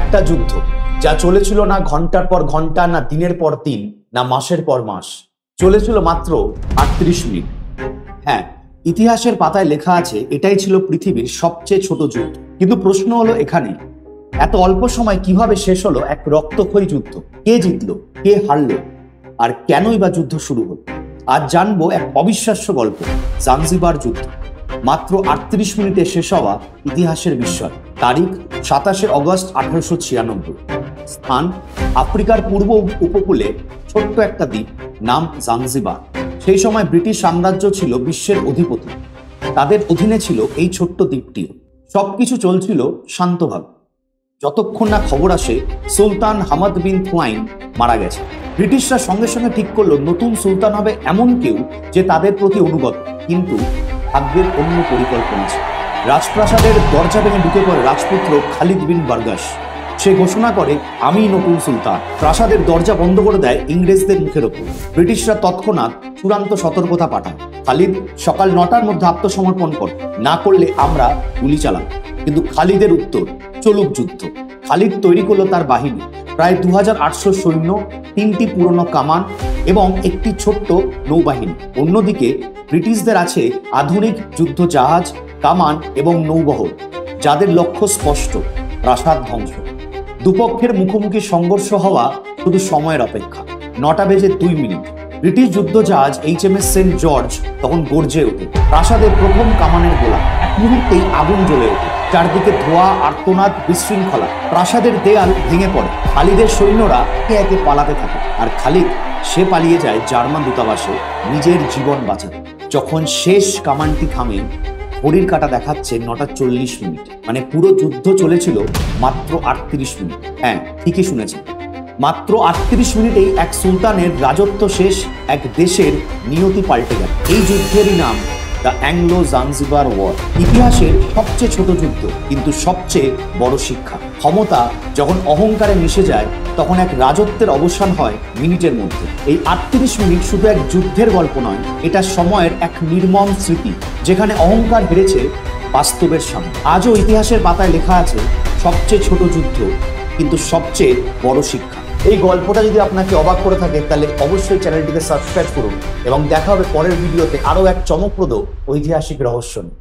একটা যুদ্ধ যা চলেছিল না ঘন্টার পর ঘন্টা, না দিনের পর দিন, না মাসের পর মাস, চলেছিল মাত্র 38 মিনিট। হ্যাঁ, ইতিহাসের পাতায় লেখা আছে এটাই ছিল পৃথিবীর সবচেয়ে ছোট যুদ্ধ। কিন্তু প্রশ্ন হলো এখানে, এত অল্প সময় কিভাবে শেষ হলো এক রক্তক্ষয়ী যুদ্ধ? কে জিতলো, কে হারলো, আর কেনই বা যুদ্ধ শুরু হলো? আজ জানবো এক অবিশ্বাস্য গল্প, জাঞ্জিবার যুদ্ধ। মাত্র 38 মিনিটে শেষ হওয়া ইতিহাসের বিস্ময়। তারিখ 27 অগস্ট 1896। স্থান আফ্রিকার পূর্ব উপকূলে ছোট্ট একটা দ্বীপ, নাম জাঞ্জিবার। সেই সময় ব্রিটিশ সাম্রাজ্য ছিল বিশ্বের অধিপতি, তাদের অধীনে ছিল এই ছোট্ট দ্বীপটিও। সবকিছু চলছিল শান্তভাবে, যতক্ষণ না খবর আসে সুলতান হামাদ বিন তোয়াইন মারা গেছে। ব্রিটিশরা সঙ্গে সঙ্গে ঠিক করলো নতুন সুলতান হবে এমন কেউ যে তাদের প্রতি অনুগত। কিন্তু ভাগ্যের অন্য পরিকল্পনা ছিল। রাজপ্রাসাদের দরজা ভেঙে ঢুকে পড়ে রাজপুত্র খালিদ বিন বারগাস। সে ঘোষণা করে, আমি নতুন সুলতান। প্রাসাদের দরজা বন্ধ করে দেয় ইংরেজদের মুখের ওপর। ব্রিটিশরা তৎক্ষণাৎ চূড়ান্ত সতর্কতা পাঠায়, খালিদ সকাল 9টার মধ্যে আত্মসমর্পণ কর, না করলে আমরা গুলি চালাব। কিন্তু খালিদের উত্তর, চলুক যুদ্ধ। খালিদ তৈরি করলো তার বাহিনী, প্রায় 2800 সৈন্য, 3টি পুরনো কামান এবং একটি ছোট্ট নৌবাহিনী। অন্যদিকে ব্রিটিশদের আছে আধুনিক যুদ্ধ জাহাজ, কামান এবং নৌবহর, যাদের লক্ষ্য স্পষ্ট, প্রাসাদ ধ্বংস। দুপক্ষের মুখোমুখি সংঘর্ষ হওয়া শুধু সময়ের অপেক্ষা। 9টা বেজে 2 মিনিট। ব্রিটিশ যুদ্ধ জাহাজ HMS সেন্ট জর্জ তখন গর্জে ওঠে। প্রাসাদের প্রথম কামানের গোলা, এক মুহূর্তেই আগুন জ্বলে ওঠে। চারদিকে ধোঁয়া, আর্তনাদ, বিশৃঙ্খলা। প্রাসাদের দেয়াল ভেঙে পড়ে। খালিদের সৈন্যরা একে একে পালাতে থাকে, আর খালিদ সে পালিয়ে যায় জার্মান দূতাবাসে নিজের জীবন বাঁচাতে। যখন শেষ কামানটি থামে, ঘড়ির কাঁটা দেখাচ্ছে 9টা 40 মিনিট। মানে পুরো যুদ্ধ চলেছিল মাত্র 38 মিনিট। হ্যাঁ, ঠিকই শুনেছেন, মাত্র 38 মিনিটেই এক সুলতানের রাজত্ব শেষ, এক দেশের নিয়তি পাল্টে গেল। এই যুদ্ধেরই নাম দ্য অ্যাংলো জাঞ্জিবার ওয়ার। ইতিহাসের সবচেয়ে ছোট যুদ্ধ, কিন্তু সবচেয়ে বড় শিক্ষা। ক্ষমতা যখন অহংকারে মিশে যায়, তখন এক রাজত্বের অবসান হয় মিনিটের মধ্যে। এই 38 মিনিট শুধু এক যুদ্ধের গল্প নয়, এটা সময়ের এক নির্মম স্মৃতি, যেখানে অহংকার হেরেছে বাস্তবের সামনে। আজও ইতিহাসের পাতায় লেখা আছে সবচেয়ে ছোট যুদ্ধ, কিন্তু সবচেয়ে বড় শিক্ষা। এই গল্পটা যদি আপনাকে অবাক করে থাকে, তাহলে অবশ্যই চ্যানেলটিকে সাবস্ক্রাইব করুন এবং দেখা হবে পরের ভিডিওতে আরও এক চমকপ্রদ ঐতিহাসিক রহস্য নিয়ে।